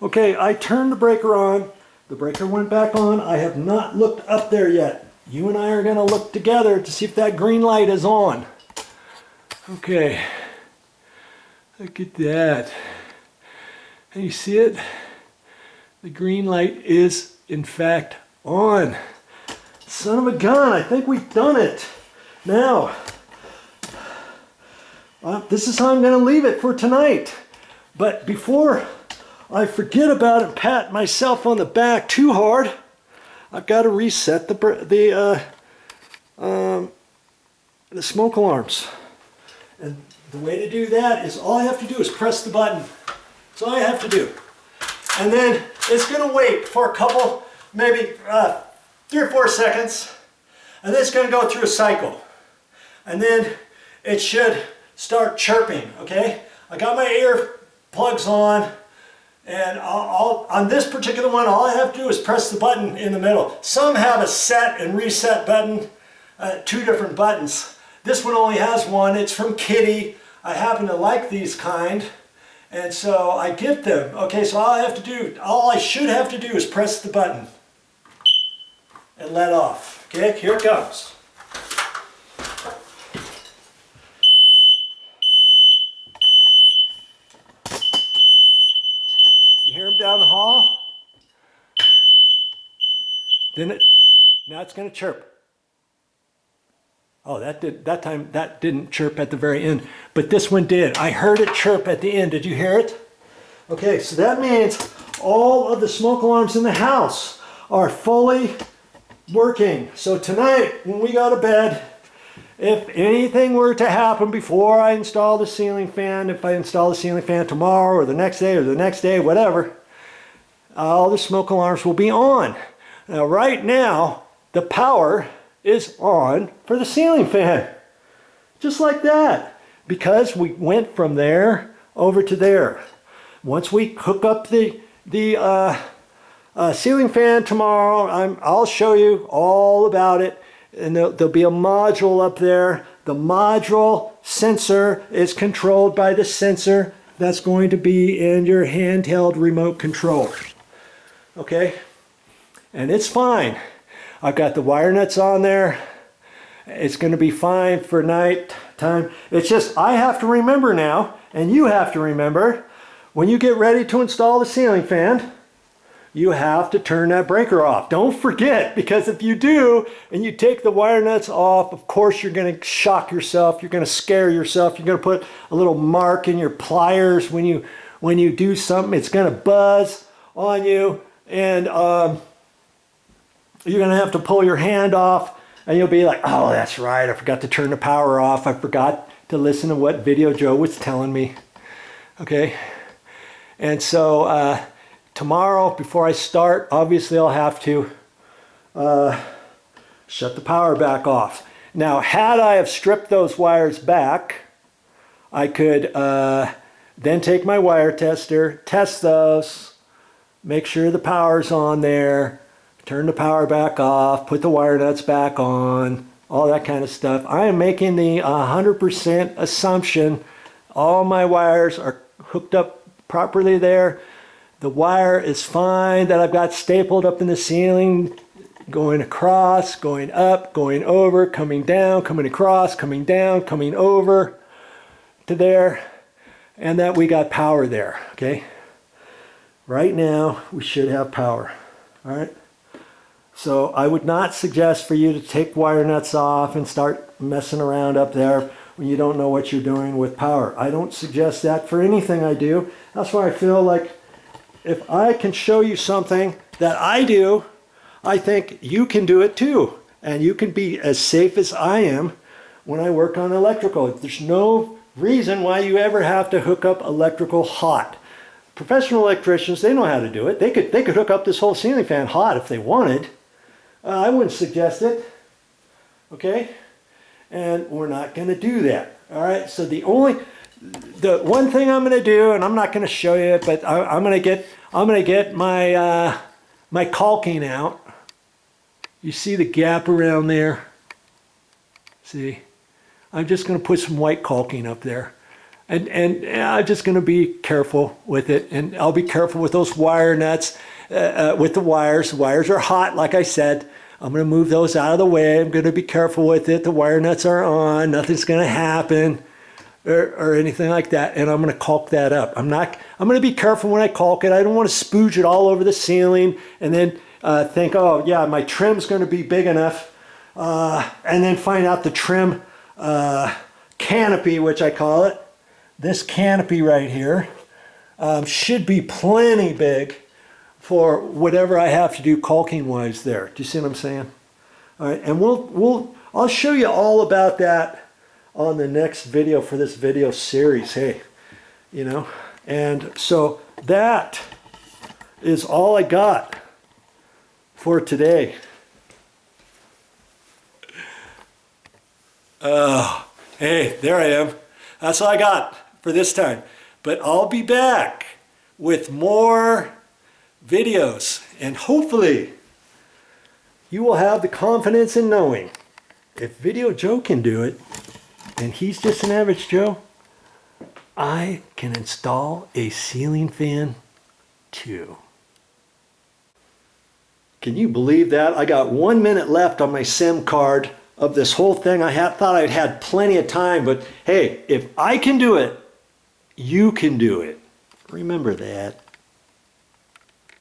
Okay, I turned the breaker on. The breaker went back on. I have not looked up there yet. You and I are going to look together to see if that green light is on. Okay. Look at that. Can you see it? The green light is, in fact, on. Son of a gun, I think we've done it. Now, this is how I'm going to leave it for tonight. But before I forget about it and pat myself on the back too hard, I've got to reset the smoke alarms. And the way to do that is all I have to do is press the button. That's all I have to do. And then it's going to wait for a couple, maybe 3 or 4 seconds. And then it's going to go through a cycle. And then it should start chirping, okay? I got my ear plugs on. And on this particular one, all I have to do is press the button in the middle. Some have a set and reset button, 2 different buttons. This one only has one. It's from Kitty. I happen to like these kind, and so I get them. Okay, so all I should have to do is press the button and let off. Okay, here it comes. You hear them down the hall? Now it's going to chirp. Oh, that didn't chirp at the very end, but this one did. I heard it chirp at the end. Did you hear it? Okay, so that means all of the smoke alarms in the house are fully working. So tonight, when we go to bed, if anything were to happen before I install the ceiling fan, if I install the ceiling fan tomorrow or the next day, whatever, all the smoke alarms will be on. Now, right now, the power is on for the ceiling fan. Just like that. Because we went from there over to there. Once we hook up the ceiling fan tomorrow, I'll show you all about it. And there'll be a module up there. The module sensor is controlled by the sensor that's going to be in your handheld remote control. Okay? And it's fine. I've got the wire nuts on there. It's going to be fine for night time. It's just I have to remember now, and you have to remember, when you get ready to install the ceiling fan, you have to turn that breaker off. Don't forget, because if you do, and you take the wire nuts off, of course you're going to shock yourself. You're going to scare yourself. You're going to put a little mark in your pliers when you do something. It's going to buzz on you, and you're going to have to pull your hand off, and you'll be like, oh, that's right, I forgot to turn the power off. I forgot to listen to what VideoJoe was telling me. Okay? And so tomorrow, before I start, obviously I'll have to shut the power back off. Now, had I have stripped those wires back, I could then take my wire tester, test those, make sure the power's on there, turn the power back off, put the wire nuts back on, all that kind of stuff. I am making the 100% assumption all my wires are hooked up properly there. The wire is fine that I've got stapled up in the ceiling, going across, going up, going over, coming down, coming across, coming down, coming over to there, and that we got power there, okay? Right now, we should have power, all right? So I would not suggest for you to take wire nuts off and start messing around up there when you don't know what you're doing with power. I don't suggest that for anything I do. That's why I feel like if I can show you something that I do, I think you can do it too. And you can be as safe as I am when I work on electrical. There's no reason why you ever have to hook up electrical hot. Professional electricians, they know how to do it. They could hook up this whole ceiling fan hot if they wanted. I wouldn't suggest it, okay? And we're not going to do that, all right? So the one thing I'm going to do, and I'm not going to show you, but I'm going to get my my caulking out. You see the gap around there? See, I'm just going to put some white caulking up there. And I'm just going to be careful with it, and I'll be careful with those wire nuts, with the wires. The wires are hot, like I said. I'm going to move those out of the way. I'm going to be careful with it. The wire nuts are on. Nothing's going to happen or anything like that. And I'm going to caulk that up. I'm going to be careful when I caulk it. I don't want to spooge it all over the ceiling and then think, oh yeah, my trim's going to be big enough. And then find out the trim canopy, which I call it. This canopy right here should be plenty big for whatever I have to do caulking wise there. Do you see what I'm saying? All right, and I'll show you all about that on the next video for this video series. Hey, you know, and so that is all I got for today. Hey, there I am. That's all I got for this time. But I'll be back with more videos, and hopefully you will have the confidence in knowing if Video Joe can do it, and he's just an average Joe, I can install a ceiling fan too. Can you believe that? I got 1 minute left on my SIM card of this whole thing. I thought I'd had plenty of time, but hey, if I can do it, you can do it. Remember that.